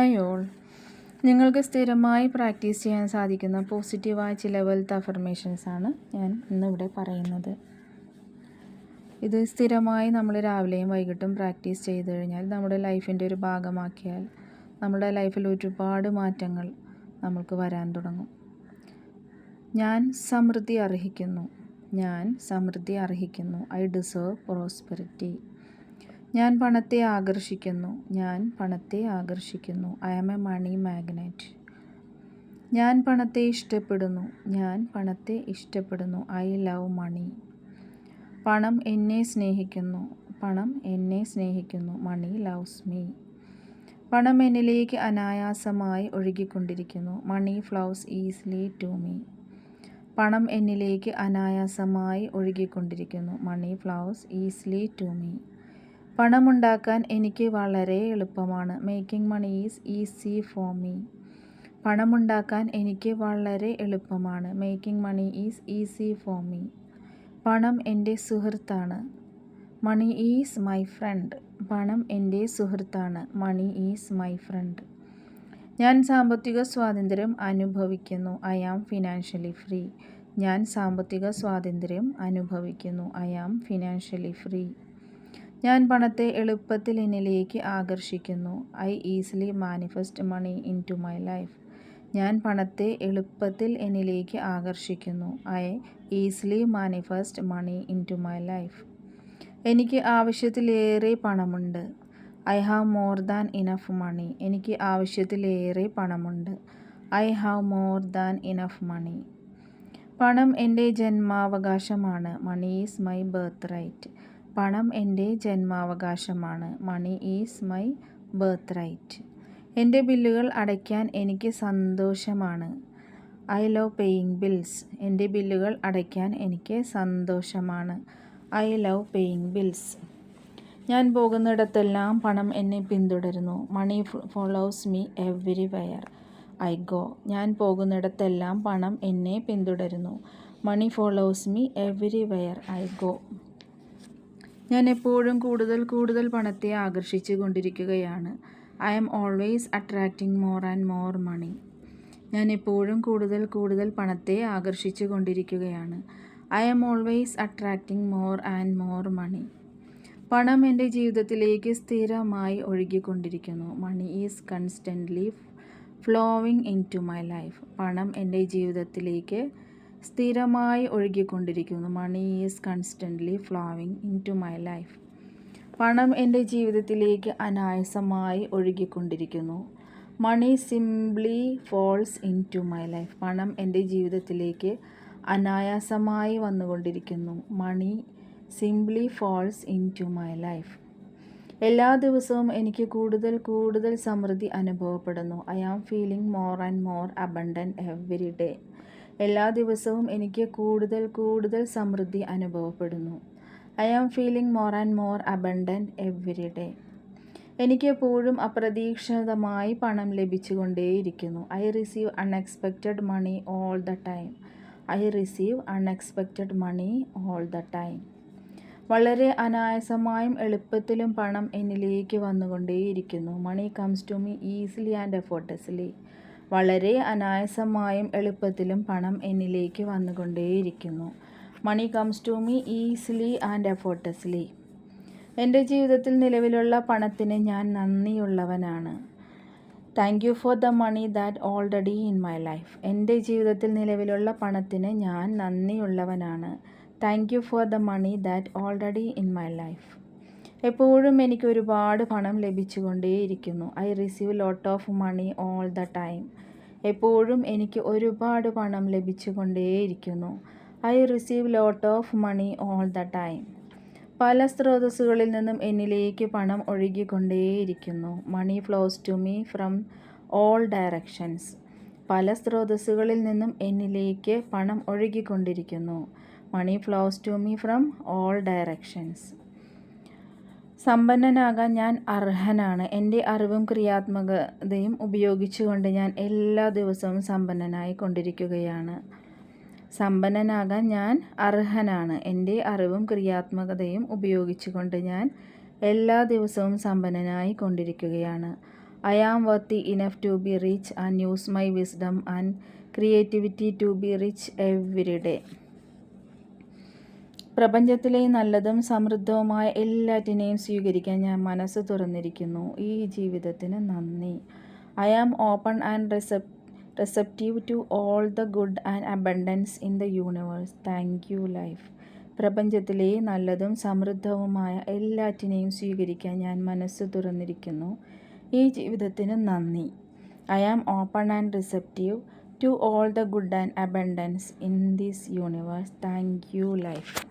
Hi all. നിങ്ങൾക്ക് സ്ഥിരമായി practice ചെയ്യാൻ സാധിക്കുന്ന പോസിറ്റീവായ ചില വെൽത്ത് അഫർമേഷൻസ് ആണ് ഞാൻ ഇന്നിവിടെ പറയുന്നത്. ഇത് സ്ഥിരമായി നമ്മൾ രാവിലെയും വൈകിട്ടും പ്രാക്ടീസ് ചെയ്ത് കഴിഞ്ഞാൽ നമ്മുടെ ലൈഫിൻ്റെ ഒരു ഭാഗമാക്കിയാൽ നമ്മുടെ ലൈഫിൽ ഒരുപാട് മാറ്റങ്ങൾ നമുക്ക് വരാൻ തുടങ്ങും. ഞാൻ സമൃദ്ധി അർഹിക്കുന്നു. ഞാൻ സമൃദ്ധി അർഹിക്കുന്നു. I deserve prosperity. ഞാൻ പണത്തെ ആകർഷിക്കുന്നു. ഞാൻ പണത്തെ ആകർഷിക്കുന്നു. I am a money magnet. ഞാൻ പണത്തെ ഇഷ്ടപ്പെടുന്നു. ഞാൻ പണത്തെ ഇഷ്ടപ്പെടുന്നു. I love money. പണം എന്നെ സ്നേഹിക്കുന്നു. പണം എന്നെ സ്നേഹിക്കുന്നു. Money loves me. പണം എന്നിലേക്ക് അനായാസമായി ഒഴുകിക്കൊണ്ടിരിക്കുന്നു. Money flows easily to me. പണം എന്നിലേക്ക് അനായാസമായി ഒഴുകിക്കൊണ്ടിരിക്കുന്നു. Money flows easily to me. പണമുണ്ടാക്കാൻ എനിക്ക് വളരെ എളുപ്പമാണ്. Making money is easy for me. പണമുണ്ടാക്കാൻ എനിക്ക് വളരെ എളുപ്പമാണ്. Making money is easy for me. പണം എൻ്റെ സുഹൃത്താണ്. Money is my friend. പണം എൻ്റെ സുഹൃത്താണ്. Money is my friend. ഞാൻ സാമ്പത്തിക സ്വാതന്ത്ര്യം അനുഭവിക്കുന്നു. I am financially free. ഞാൻ സാമ്പത്തിക സ്വാതന്ത്ര്യം അനുഭവിക്കുന്നു. I am financially free. ഞാൻ പണത്തെ എളുപ്പത്തിൽ എന്നിലേക്ക് ആകർഷിക്കുന്നു. I easily manifest money in to my life. ഞാൻ പണത്തെ എളുപ്പത്തിൽ എന്നിലേക്ക് ആകർഷിക്കുന്നു. I easily manifest money in to my life. എനിക്ക് ആവശ്യത്തിലേറെ പണമുണ്ട്. I have more than enough money. എനിക്ക് ആവശ്യത്തിലേറെ പണമുണ്ട്. I have more than enough money. പണം എൻ്റെ ജന്മാവകാശമാണ്. Money is my birth right. പണം എൻ്റെ ജന്മാവകാശമാണ്. Money is my birth right. എൻ്റെ ബില്ലുകൾ അടയ്ക്കാൻ എനിക്ക് സന്തോഷമാണ്. I love paying bills. എൻ്റെ ബില്ലുകൾ അടയ്ക്കാൻ എനിക്ക് സന്തോഷമാണ്. I love paying bills. ഞാൻ പോകുന്നിടത്തെല്ലാം പണം എന്നെ പിന്തുടരുന്നു. Money follows me everywhere I go. ഞാൻ പോകുന്നിടത്തെല്ലാം പണം എന്നെ പിന്തുടരുന്നു. Money follows me everywhere I go. ഞാൻ എപ്പോഴും കൂടുതൽ പണത്തെ ആകർഷിച്ചു കൊണ്ടിരിക്കുകയാണ്. I am always attracting more and more money. ഞാൻ എപ്പോഴും കൂടുതൽ പണത്തെ ആകർഷിച്ചു കൊണ്ടിരിക്കുകയാണ്. I am always attracting more and more money. പണം എൻ്റെ ജീവിതത്തിലേക്ക് സ്ഥിരമായി ഒഴുകിക്കൊണ്ടിരിക്കുന്നു. Money is constantly flowing in to my life. പണം എൻ്റെ ജീവിതത്തിലേക്ക് സ്ഥിരമായി ഒഴുകിക്കൊണ്ടിരിക്കുന്നു. Money is constantly flowing in to my life. പണം എൻ്റെ ജീവിതത്തിലേക്ക് അനായാസമായി ഒഴുകിക്കൊണ്ടിരിക്കുന്നു. Money simply falls in to my life. പണം എൻ്റെ ജീവിതത്തിലേക്ക് അനായാസമായി വന്നുകൊണ്ടിരിക്കുന്നു. Money simply falls in to my life. എല്ലാ ദിവസവും എനിക്ക് കൂടുതൽ സമൃദ്ധി അനുഭവപ്പെടുന്നു. I am feeling more and more abundant every day. എല്ലാ ദിവസവും എനിക്ക് കൂടുതൽ സമൃദ്ധി അനുഭവപ്പെടുന്നു. I am feeling more and more abundant every day. എനിക്ക് എപ്പോഴും അപ്രതീക്ഷിതമായി പണം ലഭിച്ചുകൊണ്ടേയിരിക്കുന്നു. I receive unexpected money all the time. I receive unexpected money all the time. വളരെ അനായാസമായും എളുപ്പത്തിലും പണം എന്നിലേക്ക് വന്നുകൊണ്ടേയിരിക്കുന്നു. Money comes to me easily and effortlessly. വളരെ അനായാസമായും എളുപ്പത്തിലും പണം എന്നിലേക്ക് വന്നുകൊണ്ടേയിരിക്കുന്നു. Money comes to me easily and effortlessly. എൻ്റെ ജീവിതത്തിൽ നിലവിലുള്ള പണത്തിന് ഞാൻ നന്ദിയുള്ളവനാണ്. Thank you for the money that already in my life. എൻ്റെ ജീവിതത്തിൽ നിലവിലുള്ള പണത്തിന് ഞാൻ നന്ദിയുള്ളവനാണ്. Thank you for the money that already in my life. എപ്പോഴും എനിക്ക് ഒരുപാട് പണം ലഭിച്ചുകൊണ്ടേയിരിക്കുന്നു. I receive lot of money all the time. എപ്പോഴും എനിക്ക് ഒരുപാട് പണം ലഭിച്ചുകൊണ്ടേയിരിക്കുന്നു. I receive lot of money all the time. പല സ്രോതസ്സുകളിൽ നിന്നും എന്നിലേക്ക് പണം ഒഴുകിക്കൊണ്ടേയിരിക്കുന്നു. Money flows to me from all directions. പല സ്രോതസ്സുകളിൽ നിന്നും എന്നിലേക്ക് പണം ഒഴുകിക്കൊണ്ടിരിക്കുന്നു. Money flows to me from all directions. സമ്പന്നനാകാൻ ഞാൻ അർഹനാണ്. എൻ്റെ അറിവും ക്രിയാത്മകതയും ഉപയോഗിച്ചുകൊണ്ട് ഞാൻ എല്ലാ ദിവസവും സമ്പന്നനായി കൊണ്ടിരിക്കുകയാണ്. സമ്പന്നനാകാൻ ഞാൻ അർഹനാണ്. എൻ്റെ അറിവും ക്രിയാത്മകതയും ഉപയോഗിച്ചുകൊണ്ട് ഞാൻ എല്ലാ ദിവസവും സമ്പന്നനായി കൊണ്ടിരിക്കുകയാണ്. I am worthy enough to be rich and use my wisdom and creativity to be rich every day. പ്രപഞ്ചത്തിലെ നല്ലതും സമൃദ്ധവുമായ എല്ലാറ്റിനെയും സ്വീകരിക്കാൻ ഞാൻ മനസ്സ് തുറന്നിരിക്കുന്നു. ഈ ജീവിതത്തിന് നന്ദി. I am open and receptive to all the good and abundance in the universe. Thank you, life. പ്രപഞ്ചത്തിലെ നല്ലതും സമൃദ്ധവുമായ എല്ലാറ്റിനെയും സ്വീകരിക്കാൻ ഞാൻ മനസ്സ് തുറന്നിരിക്കുന്നു. ഈ ജീവിതത്തിന് നന്ദി. I am open and receptive to all the good and abundance in this universe. Thank you, life.